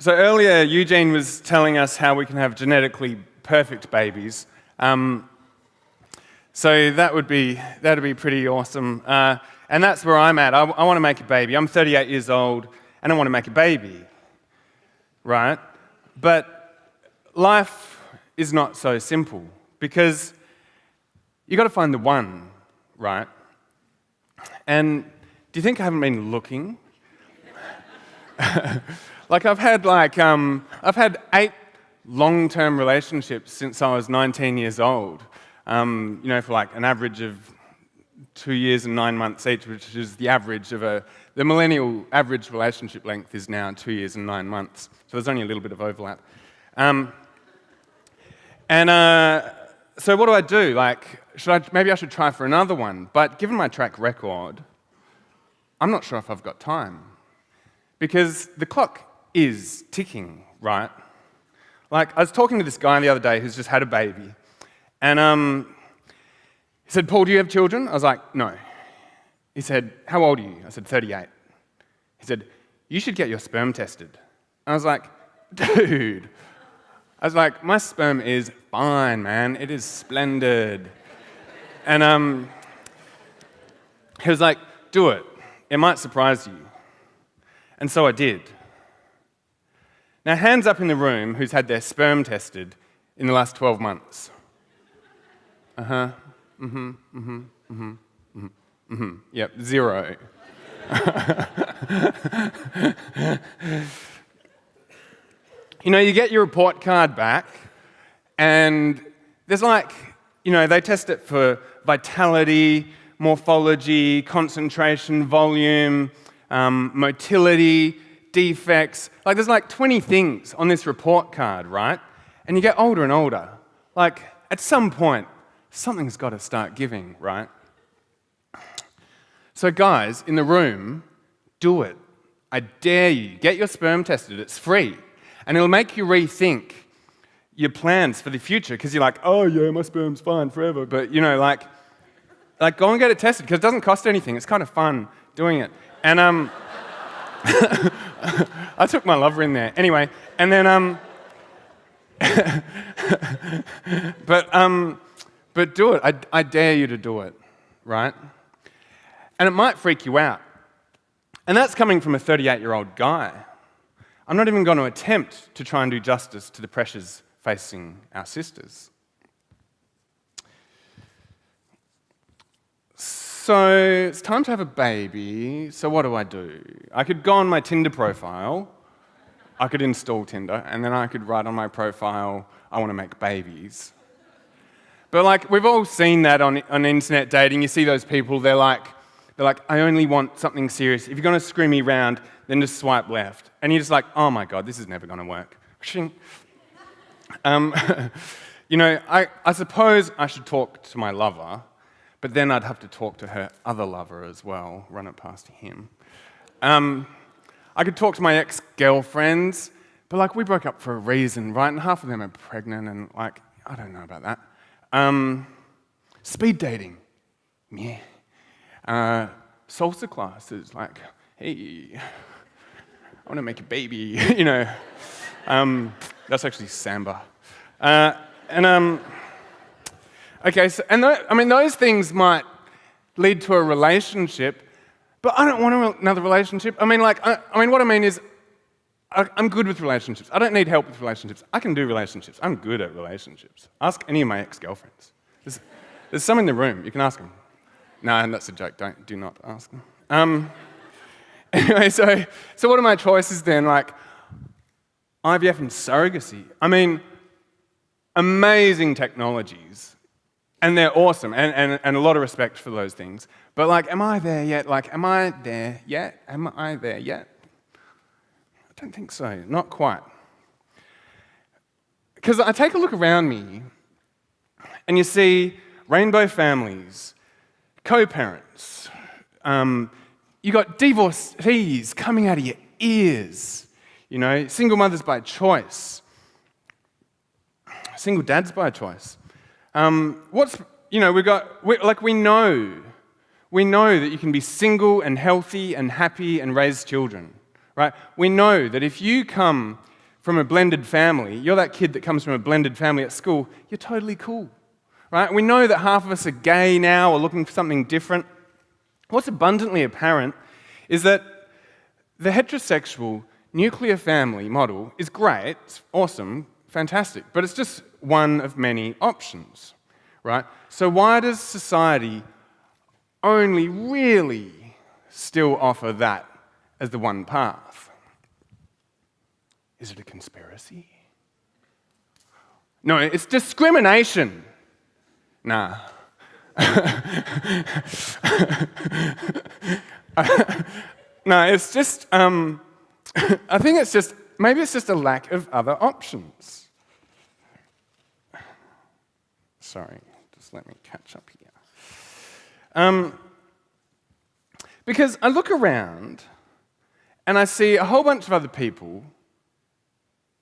So earlier, Eugene was telling us how we can have genetically perfect babies. So that'd be pretty awesome. And that's where I'm at. I want to make a baby. I'm 38 years old, and I want to make a baby, right? But life is not so simple, because you got to find the one, right? And do you think I haven't been looking? I've had 8 long-term relationships since I was 19 years old. For like an average of 2 years and 9 months each, which is the average of the millennial average relationship length is now 2 years and 9 months. So there's only a little bit of overlap. So what do I do? Maybe I should try for another one. But given my track record, I'm not sure if I've got time. Because the clock is ticking, right? I was talking to this guy the other day who's just had a baby. And he said, "Paul, do you have children?" I was like, "No." He said, "How old are you?" I said, 38. He said, "You should get your sperm tested." I was like, "Dude." I was like, "My sperm is fine, man. It is splendid." And he was like, "Do it. It might surprise you." And so I did. Now, hands up in the room who's had their sperm tested in the last 12 months. Yep, 0. You get your report card back, and there's they test it for vitality, morphology, concentration, volume, motility, defects. There's 20 things on this report card, right? And you get older and older. At some point, something's got to start giving, right? So guys, in the room, do it. I dare you. Get your sperm tested. It's free. And it'll make you rethink your plans for the future, because you're like, "Oh yeah, my sperm's fine forever." But go and get it tested, because it doesn't cost anything. It's kind of fun doing it. And I took my lover in there. Anyway, and then but do it. I dare you to do it, right? And it might freak you out. And that's coming from a 38-year-old guy. I'm not even going to attempt to try and do justice to the pressures facing our sisters. So it's time to have a baby. So what do I do? I could go on my Tinder profile. I could install Tinder, and then I could write on my profile, "I want to make babies." But we've all seen that on internet dating. You see those people, they're like, "I only want something serious. If you're going to screw me round, then just swipe left." And you're just like, "Oh my God, this is never going to work." I suppose I should talk to my lover, but then I'd have to talk to her other lover as well, run it past him. I could talk to my ex-girlfriends, but we broke up for a reason, right? And half of them are pregnant, and I don't know about that. Speed dating, yeah. Salsa classes, "Hey, I want to make a baby," That's actually samba. Okay, so, those things might lead to a relationship, but I don't want another relationship. What I mean is, I'm good with relationships. I don't need help with relationships. I can do relationships. I'm good at relationships. Ask any of my ex-girlfriends. There's some in the room. You can ask them. No, that's a joke. Do not ask them. Anyway, so what are my choices then? IVF and surrogacy. Amazing technologies. And they're awesome, and a lot of respect for those things. But am I there yet? Am I there yet? Am I there yet? I don't think so, not quite. Because I take a look around me, and you see rainbow families, co-parents, you got divorcees coming out of your ears, single mothers by choice, single dads by choice. We know that you can be single and healthy and happy and raise children, right? We know that if you come from a blended family, you're that kid that comes from a blended family at school, you're totally cool, right? We know that half of us are gay now or looking for something different. What's abundantly apparent is that the heterosexual nuclear family model is great, it's awesome, fantastic, but it's just one of many options, right? So why does society only really still offer that as the one path? Is it a conspiracy? No, it's discrimination. Nah. No, it's just, I think it's just, maybe it's just a lack of other options. Sorry, just let me catch up here. Because I look around and I see a whole bunch of other people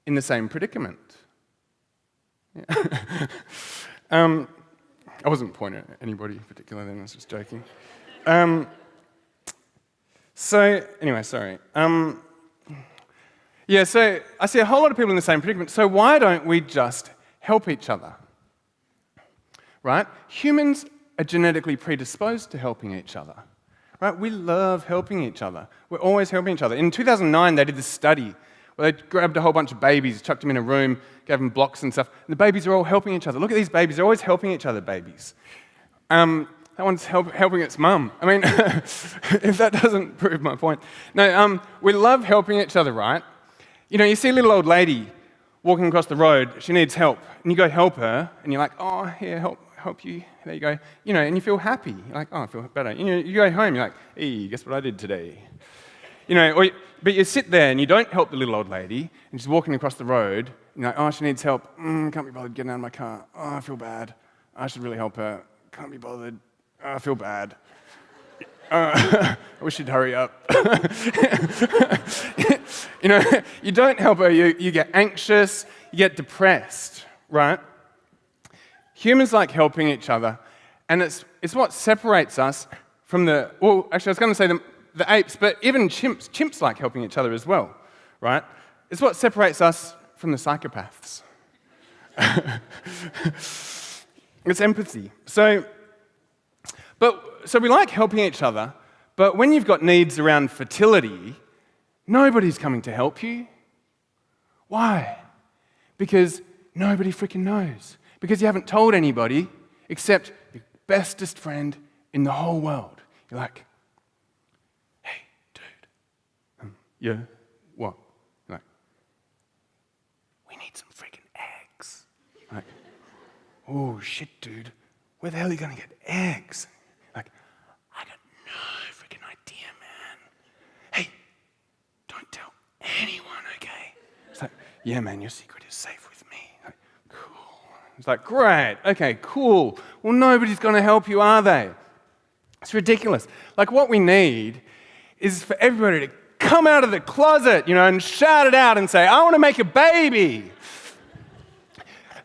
in the same predicament. Yeah. I wasn't pointing at anybody in particular then, I was just joking. So, anyway, sorry. Yeah, so I see a whole lot of people in the same predicament, so why don't we just help each other? Right? Humans are genetically predisposed to helping each other. Right? We love helping each other. We're always helping each other. In 2009, they did this study where they grabbed a whole bunch of babies, chucked them in a room, gave them blocks and stuff, and the babies are all helping each other. Look at these babies, they're always helping each other, babies. That one's helping its mum. I mean, if that doesn't prove my point. No, we love helping each other, right? You know, you see a little old lady walking across the road, she needs help, and you go help her, and you're like, oh, here, help you, there you go. You know, and you feel happy. You're like, oh, I feel better. You know, you go home, you're like, hey, guess what I did today? You know, but you sit there and you don't help the little old lady, and she's walking across the road, and you're like, oh, she needs help. Can't be bothered getting out of my car. Oh, I feel bad. I should really help her. Can't be bothered. Oh, I feel bad. I wish she'd hurry up. You know, you don't help her, you get anxious, you get depressed, right? Humans like helping each other, and it's what separates us from well, actually I was going to say the apes, but even chimps like helping each other as well, right? It's what separates us from the psychopaths. It's empathy. So we like helping each other, but when you've got needs around fertility, nobody's coming to help you. Why? Because nobody freaking knows. Because you haven't told anybody except your bestest friend in the whole world. You're like, hey, dude. Yeah? What? You're like, we need some freaking eggs. Like, oh, shit, dude. Where the hell are you going to get eggs? Like, I got no freaking idea, man. Hey, don't tell anyone, okay? It's like, yeah, man, your secret is safe with me. Like, cool. It's like, great, okay, cool. Well, nobody's going to help you, are they? It's ridiculous. Like, what we need is for everybody to come out of the closet, you know, and shout it out and say, I want to make a baby.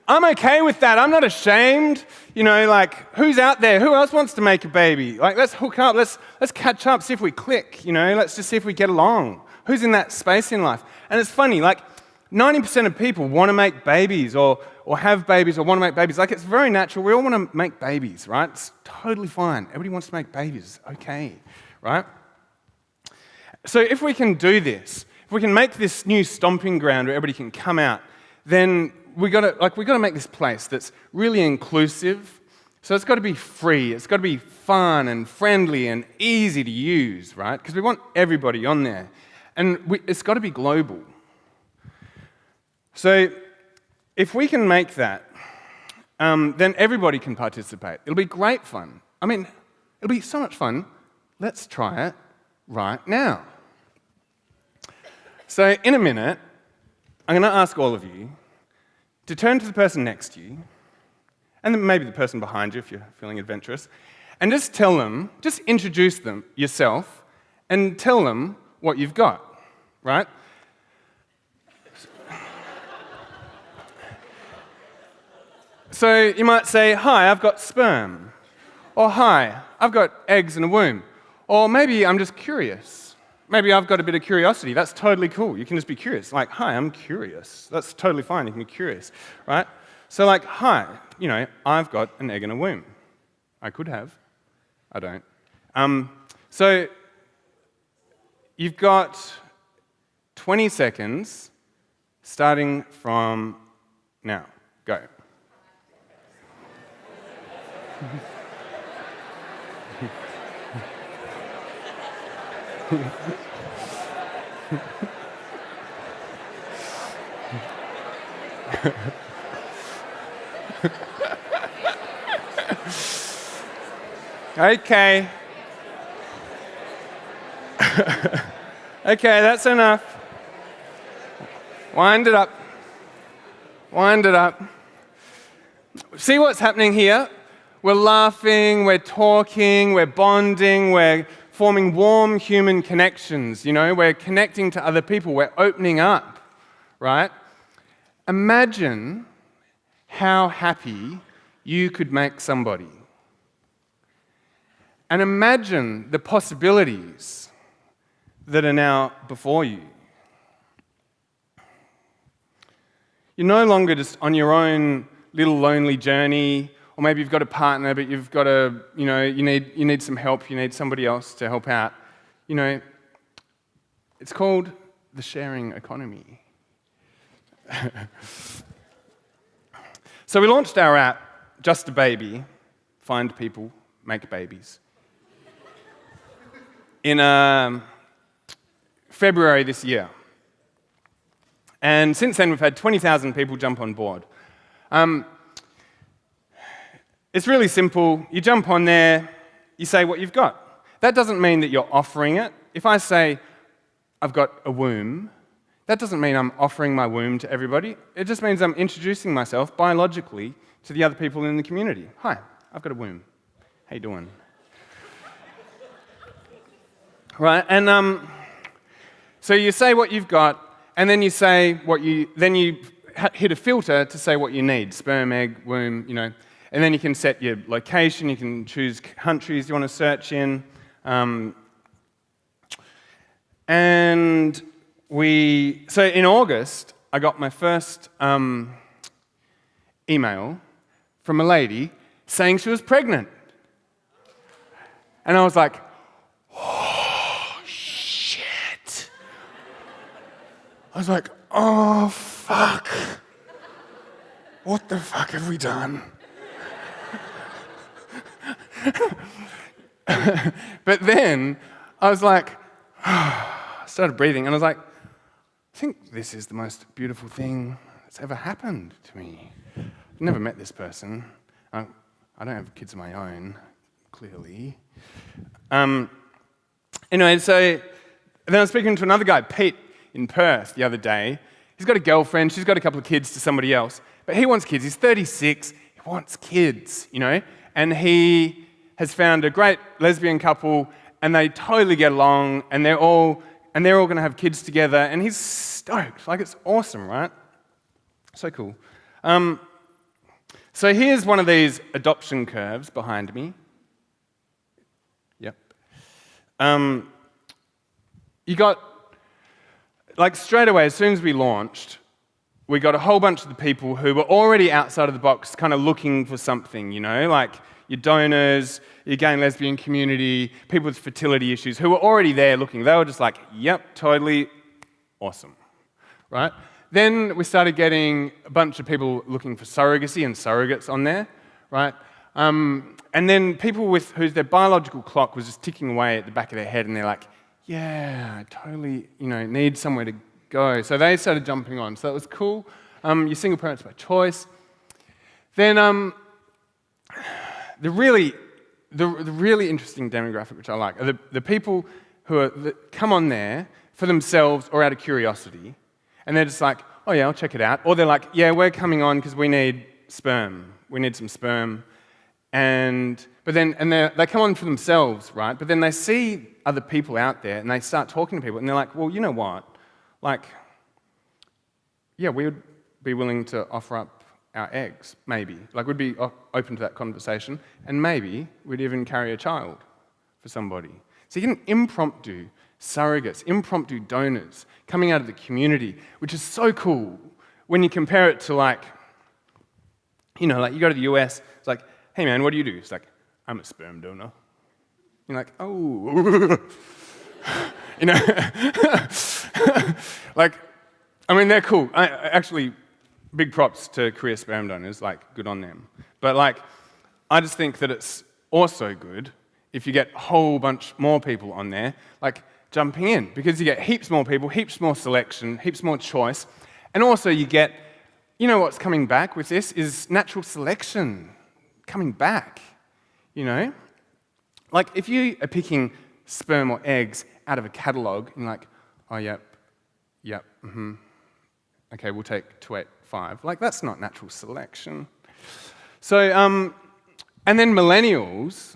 I'm okay with that. I'm not ashamed. You know, like, who's out there? Who else wants to make a baby? Like, let's hook up. Let's catch up, see if we click, you know. Let's just see if we get along. Who's in that space in life? And it's funny, like, 90% of people want to make babies or have babies or want to make babies. Like, it's very natural. We all want to make babies, right? It's totally fine. Everybody wants to make babies. Okay, right? So if we can do this, if we can make this new stomping ground where everybody can come out, then we got to make this place that's really inclusive. So it's got to be free. It's got to be fun and friendly and easy to use, right? Because we want everybody on there. And it's got to be global. So if we can make that, then everybody can participate. It'll be great fun. I mean, it'll be so much fun. Let's try it right now. So in a minute, I'm going to ask all of you to turn to the person next to you, and then maybe the person behind you if you're feeling adventurous, and just tell them, just introduce them yourself, and tell them what you've got, right? So you might say, hi, I've got sperm. Or hi, I've got eggs in a womb. Or maybe I'm just curious. maybe I've got a bit of curiosity. That's totally cool. You can just be curious. Like, hi, I'm curious. That's totally fine. You can be curious, right? So like, hi, I've got an egg and a womb. I could have. I don't. So you've got 20 seconds starting from now. Go. Okay. Okay, that's enough. Wind it up. Wind it up. See what's happening here? We're laughing, we're talking, we're bonding, we're forming warm human connections, we're connecting to other people, we're opening up, right? Imagine how happy you could make somebody. And imagine the possibilities that are now before you. You're no longer just on your own little lonely journey, or maybe you've got a partner, but you've got you need some help, you need somebody else to help out. It's called the sharing economy. So we launched our app, Just a Baby, find people, make babies, in February this year. And since then, we've had 20,000 people jump on board. It's really simple. You jump on there, you say what you've got. That doesn't mean that you're offering it. If I say, I've got a womb, that doesn't mean I'm offering my womb to everybody. It just means I'm introducing myself biologically to the other people in the community. Hi, I've got a womb. How you doing? Right, and so you say what you've got, and then you say then you hit a filter to say what you need, sperm, egg, womb, and then you can set your location, you can choose countries you want to search in, and so in August, I got my first email from a lady saying she was pregnant. And I was like, oh, shit. I was like, oh, fuck. What the fuck have we done? But then I was like, I started breathing, and I was like, I think this is the most beautiful thing that's ever happened to me. I've never met this person. I don't have kids of my own, clearly. Anyway, so then I was speaking to another guy, Pete, in Perth the other day. He's got a girlfriend, she's got a couple of kids to somebody else, but he wants kids. He's 36, he wants kids, and he has found a great lesbian couple, and they totally get along, and they're all going to have kids together, and he's stoked. Like, it's awesome, right? So cool. So here's one of these adoption curves behind me. Yep. You got, straight away, as soon as we launched, we got a whole bunch of the people who were already outside of the box, kind of looking for something, like your donors, your gay and lesbian community, people with fertility issues, who were already there looking. They were just like, yep, totally awesome, right? Then we started getting a bunch of people looking for surrogacy and surrogates on there, right? And then people whose their biological clock was just ticking away at the back of their head, and they're like, yeah, I totally, need somewhere to go. So they started jumping on. So that was cool. You're single parents by choice. Then the really interesting demographic, which I like, are the people that come on there for themselves or out of curiosity, and they're just like, oh yeah, I'll check it out. Or they're like, yeah, we're coming on because we need sperm. We need some sperm. They come on for themselves, right? But then they see other people out there, and they start talking to people, and they're like, well, you know what? Yeah, we would be willing to offer up our eggs, maybe. We'd be open to that conversation, and maybe we'd even carry a child for somebody. So you can impromptu surrogates, impromptu donors coming out of the community, which is so cool when you compare it to like you go to the US, it's like, hey man, what do you do? It's like, I'm a sperm donor. You're like, oh. Like, I mean, they're cool. Actually, big props to career sperm donors, like, good on them. But like, I just think that it's also good if you get a whole bunch more people on there, like, jumping in, because you get heaps more people, heaps more selection, heaps more choice, and also you get, what's coming back with this is natural selection coming back, Like, if you are picking sperm or eggs out of a catalogue, and you're like, oh, yep, okay, we'll take 285. Like, that's not natural selection. So, and then millennials,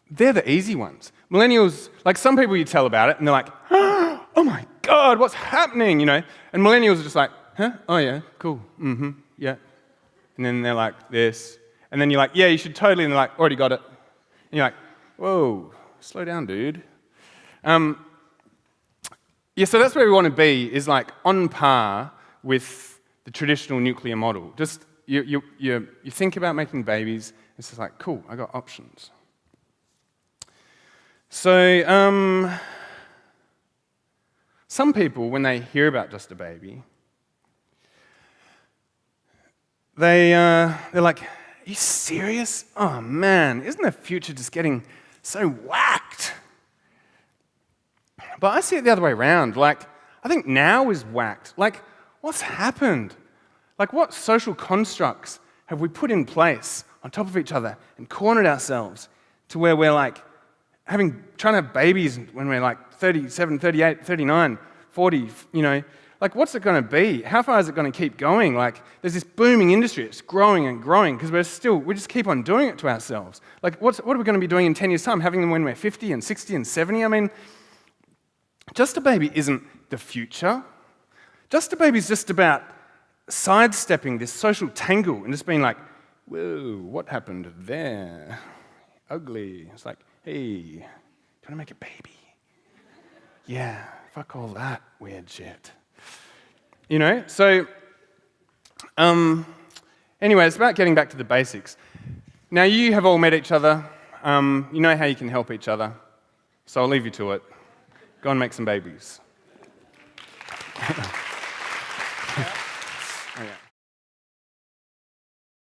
they're the easy ones. Millennials, like some people you tell about it, and they're like, oh my God, what's happening, And millennials are just like, huh? Oh yeah, cool, yeah. And then they're like this, and then you're like, yeah, you should totally, and they're like, already got it. And you're like, whoa, slow down, dude. Yeah, so that's where we want to be, is like on par with the traditional nuclear model. Just, you think about making babies, it's just like, cool, I got options. So, some people, when they hear about just a baby, they're like, are you serious? Oh man, isn't the future just getting so whacked? But I see it the other way around. Like, I think now is whacked. Like, what's happened? Like, what social constructs have we put in place on top of each other and cornered ourselves to where we're like trying to have babies when we're like 37, 38, 39, 40, Like, what's it going to be? How far is it going to keep going? Like, there's this booming industry. It's growing and growing because we just keep on doing it to ourselves. Like, what are we going to be doing in 10 years' time? Having them when we're 50 and 60 and 70? I mean, just a baby isn't the future. Just a baby is just about sidestepping this social tangle and just being like, whoa, what happened there? Ugly. It's like, hey, do you want to make a baby? Yeah, fuck all that weird shit. So, anyway, it's about getting back to the basics. Now, you have all met each other. You know how you can help each other. So I'll leave you to it. Go and make some babies.